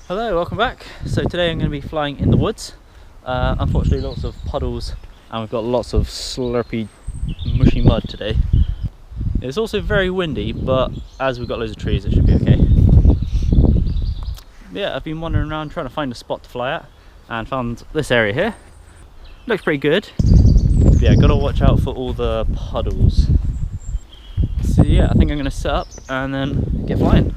Hello, welcome back. So today I'm going to be flying in the woods. Unfortunately lots of puddles and we've got lots of slurpy mushy mud today. It's also very windy, but as we've got loads of trees it should be okay. Yeah, I've been wandering around trying to find a spot to fly at and found this area here. Looks pretty good. But yeah, gotta watch out for all the puddles. So yeah, I think I'm going to set up and then get flying.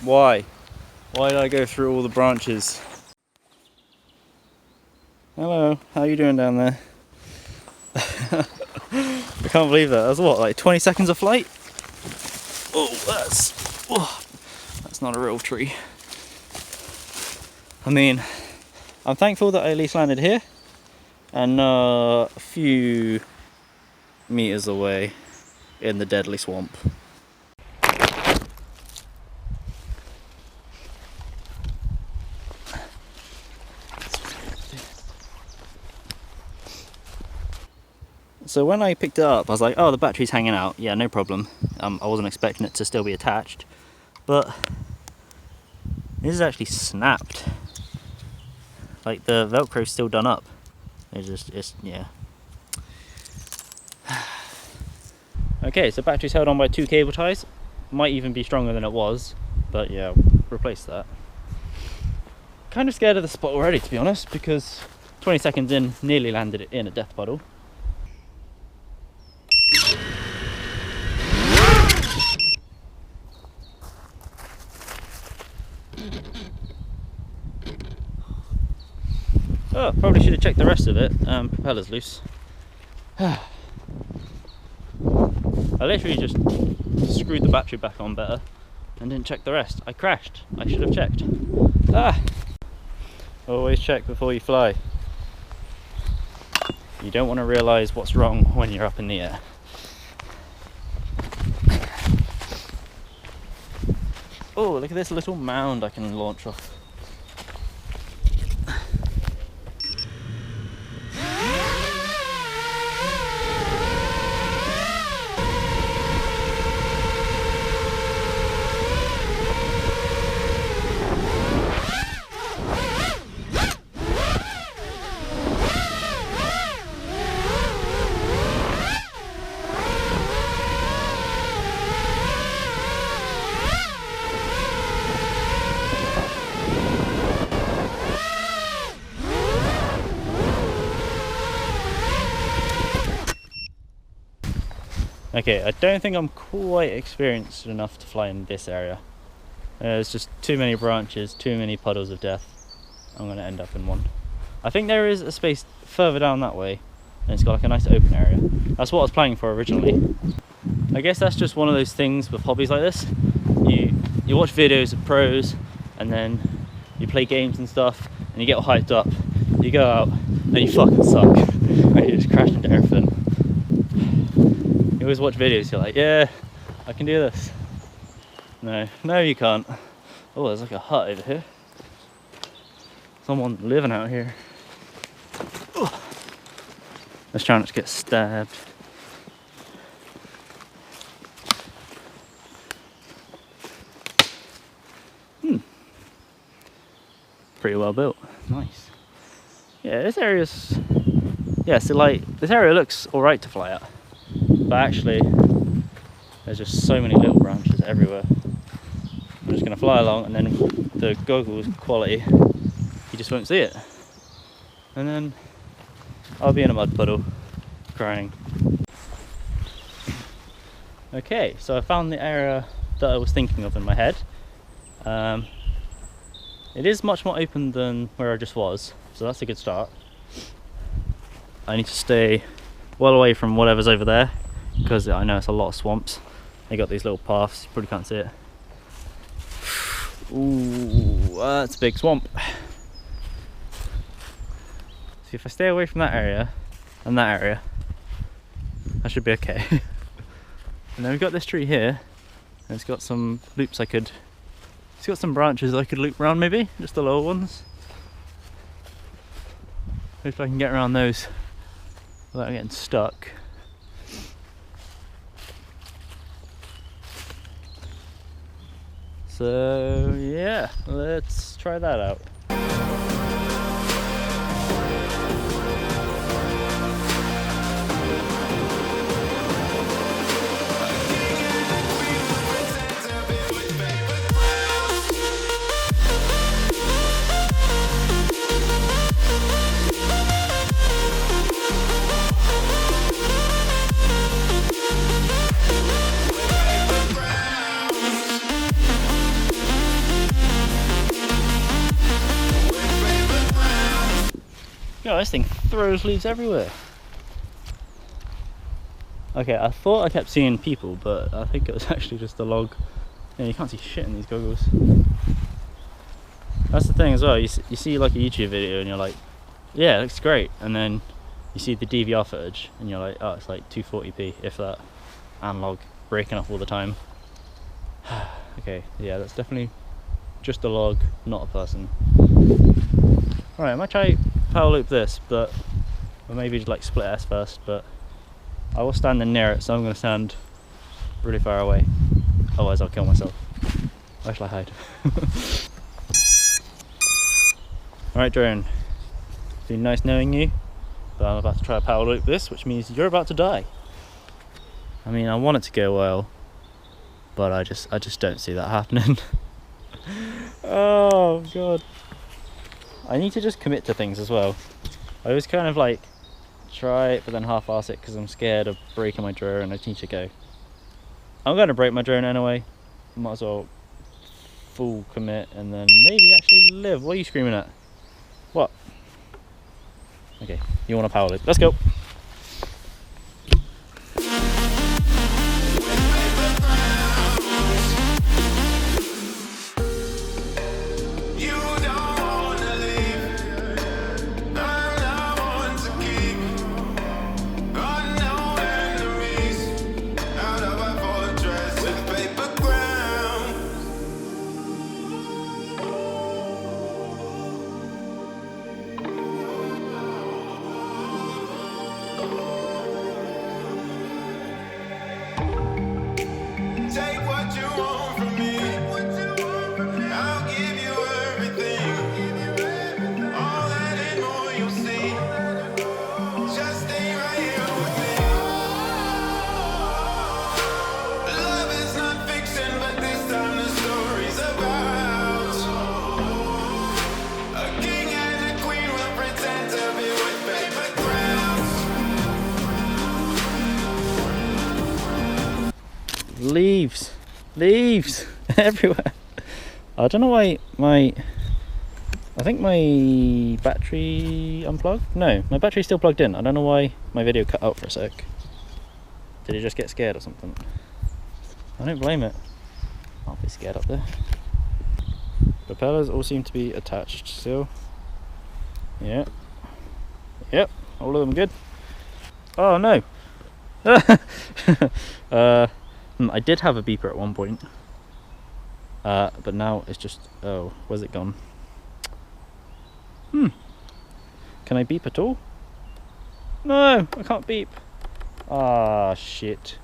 Why? Why did I go through all the branches? Hello, how are you doing down there? I can't believe that. That was what, like 20 seconds of flight? Oh, that's not a real tree. I mean, I'm thankful that I at least landed here and a few meters away in the deadly swamp. So when I picked it up, I was like, oh, the battery's hanging out. Yeah, no problem. I wasn't expecting it to still be attached. But this is actually snapped. Like the Velcro's still done up. Yeah. Okay, so battery's held on by 2 cable ties. Might even be stronger than it was. But yeah, replace that. Kind of scared of the spot already, to be honest, because 20 seconds in, nearly landed it in a death puddle. Oh, probably should have checked the rest of it. Propeller's loose. I literally just screwed the battery back on better and didn't check the rest. I crashed. I should have checked. Always check before you fly. You don't want to realise what's wrong when you're up in the air. Oh, look at this little mound I can launch off. Okay, I don't think I'm quite experienced enough to fly in this area. There's just too many branches, too many puddles of death. I'm going to end up in one. I think there is a space further down that way, and it's got like a nice open area. That's what I was planning for originally. I guess that's just one of those things with hobbies like this. You watch videos of pros, and then you play games and stuff, and you get all hyped up. You go out, and you fucking suck. And you just crash into everything. You always watch videos, you're like, yeah, I can do this. No you can't. Oh, there's like a hut over here. Someone living out here. Oh. Let's try not to get stabbed. Pretty well built. Nice. Yeah, this area's... Yeah, so like, this area looks alright to fly at. But actually, there's just so many little branches everywhere. I'm just going to fly along and then the goggles quality, you just won't see it. And then I'll be in a mud puddle, crying. Okay, so I found the area that I was thinking of in my head. It is much more open than where I just was, so that's a good start. I need to stay well away from whatever's over there, because I know it's a lot of swamps. They got these little paths, you probably can't see it. Ooh, that's a big swamp. See, if I stay away from that area and that area, I should be okay. And then we've got this tree here, and it's got some loops it's got some branches I could loop around maybe, just the lower ones. If I can get around those without getting stuck. So yeah, let's try that out. Yo, this thing throws leaves everywhere. Okay, I thought I kept seeing people, but I think it was actually just a log. Yeah, you can't see shit in these goggles. That's the thing as well, you see like a YouTube video and you're like, yeah, it looks great, and then you see the DVR footage and you're like, oh, it's like 240p, if that, analog, breaking up all the time. Okay, yeah, that's definitely just a log, not a person. Alright, I might try power loop this, or maybe just like split S first, but I was standing near it, so I'm going to stand really far away, otherwise I'll kill myself. Where shall I hide? Alright drone, it's been nice knowing you, but I'm about to try to power loop this, which means you're about to die. I mean, I want it to go well, but I just don't see that happening. Oh god. I need to just commit to things as well. I always kind of like try it but then half-ass it because I'm scared of breaking my drone and I need to go. I'm going to break my drone anyway. Might as well full commit and then maybe actually live. What are you screaming at? What? Okay, you want to power loop. Let's go. Leaves everywhere. I don't know why I think my battery unplugged? No, my battery's still plugged in. I don't know why my video cut out for a sec. Did it just get scared or something? I don't blame it. I'll be scared up there. Propellers all seem to be attached still. Yeah. Yep, all of them good. Oh no! I did have a beeper at one point, but now it's just, oh, where's it gone? Can I beep at all? No, I can't beep. Ah, shit.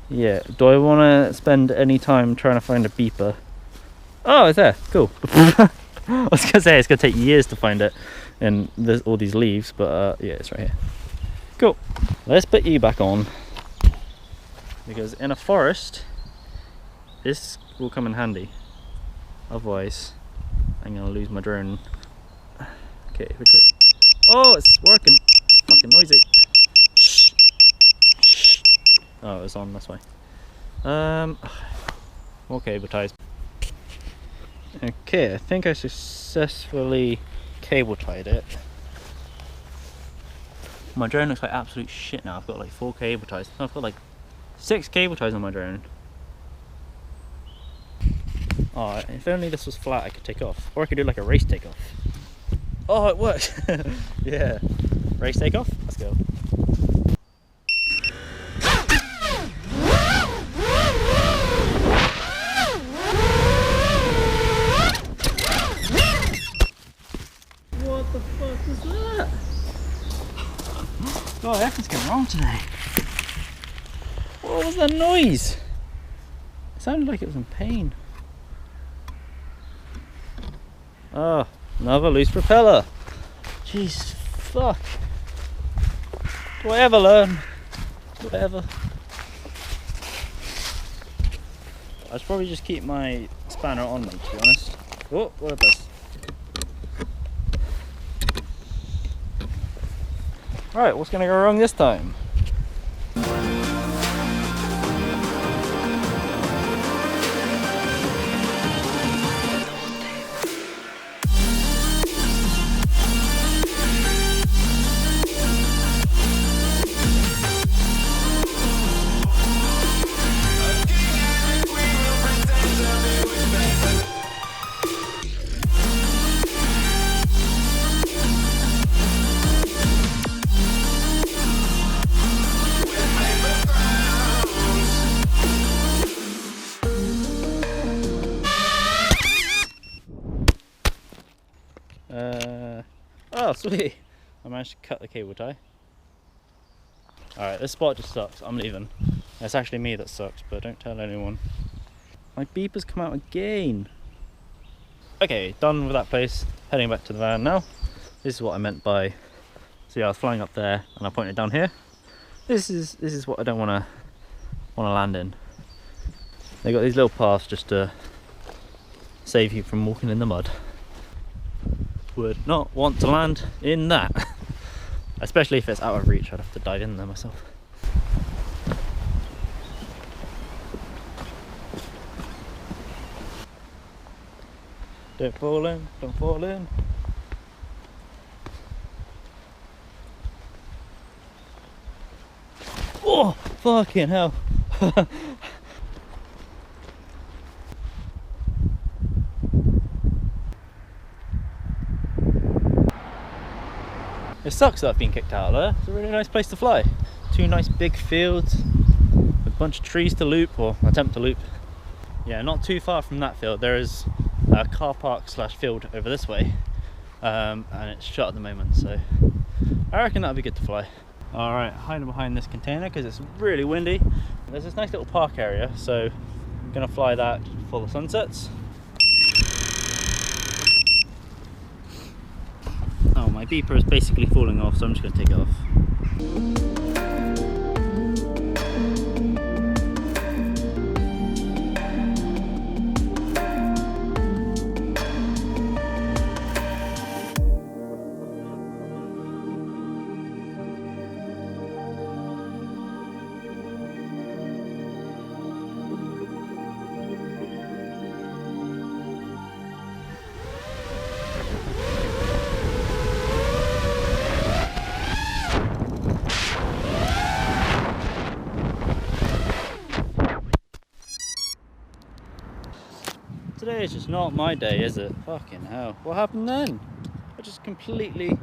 Yeah, do I want to spend any time trying to find a beeper? Oh, it's there, cool. I was going to say, it's going to take years to find it in all these leaves, but yeah, it's right here. Cool. Let's put you back on, because in a forest this will come in handy, otherwise I'm gonna lose my drone. Okay, which way? Oh, it's working. Fucking noisy. Shh. Shh. Oh, it's on this way. More cable ties. Okay, I think I successfully cable tied it. My drone looks like absolute shit now. I've got like 4 cable ties. No, I've got like 6 cable ties on my drone. Oh, if only this was flat I could take off. Or I could do like a race takeoff. Oh, it worked! Yeah. Race takeoff? Let's go. What the fuck was that? God, everything's going wrong today. What was that noise? It sounded like it was in pain. Oh, another loose propeller. Jeez, fuck. Do I ever learn? Do I ever? I should probably just keep my spanner on me, to be honest. Oh, what a bus. Right, what's going to go wrong this time? Oh, sweet! I managed to cut the cable tie. Alright, this spot just sucks. I'm leaving. It's actually me that sucks, but don't tell anyone. My beeper's come out again. Okay, done with that place. Heading back to the van now. This is what I meant by... So yeah, I was flying up there and I pointed down here. This is what I don't want to land in. They got these little paths just to save you from walking in the mud. Would not want to land in that. Especially if it's out of reach, I'd have to dive in there myself. Don't fall in, don't fall in. Oh, fucking hell. It sucks that I've been kicked out of there. It's a really nice place to fly. Two nice big fields with a bunch of trees to loop, or attempt to loop. Yeah, not too far from that field there is a car park slash field over this way, and it's shut at the moment, so I reckon that'll be good to fly. Alright, hiding behind this container because it's really windy. There's this nice little park area, so I'm going to fly that for the sunsets. Oh, my beeper is basically falling off, so I'm just going to take it off. Today is just not my day, is it? Fucking hell. What happened then? I just completely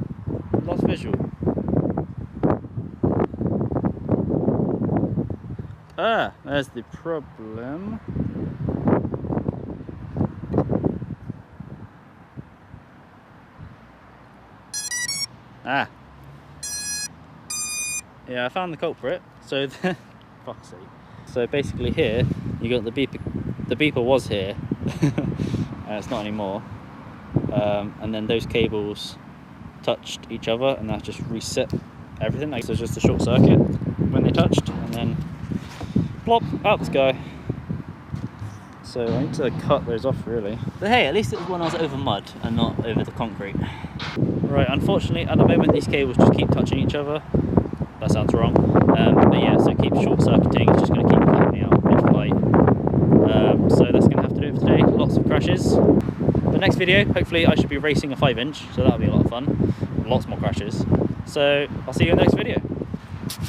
lost visual. Ah, there's the problem. Ah. Yeah, I found the culprit. So, fuck's sake. So basically here, you got the beeper. The beeper was here. It's not anymore. And then those cables touched each other, and that just reset everything. Like, so it's just a short circuit when they touched, and then plop out the sky. So I need to cut those off really. But hey, at least it was when I was over mud and not over the concrete. Right, unfortunately at the moment these cables just keep touching each other. That sounds wrong. But yeah, so it keeps short circuiting. It's just going to keep cutting me out mid-flight. So that's going to have to do it for today. Lots of crashes. The next video, hopefully I should be racing a 5-inch, so that'll be a lot of fun. Lots more crashes. So I'll see you in the next video.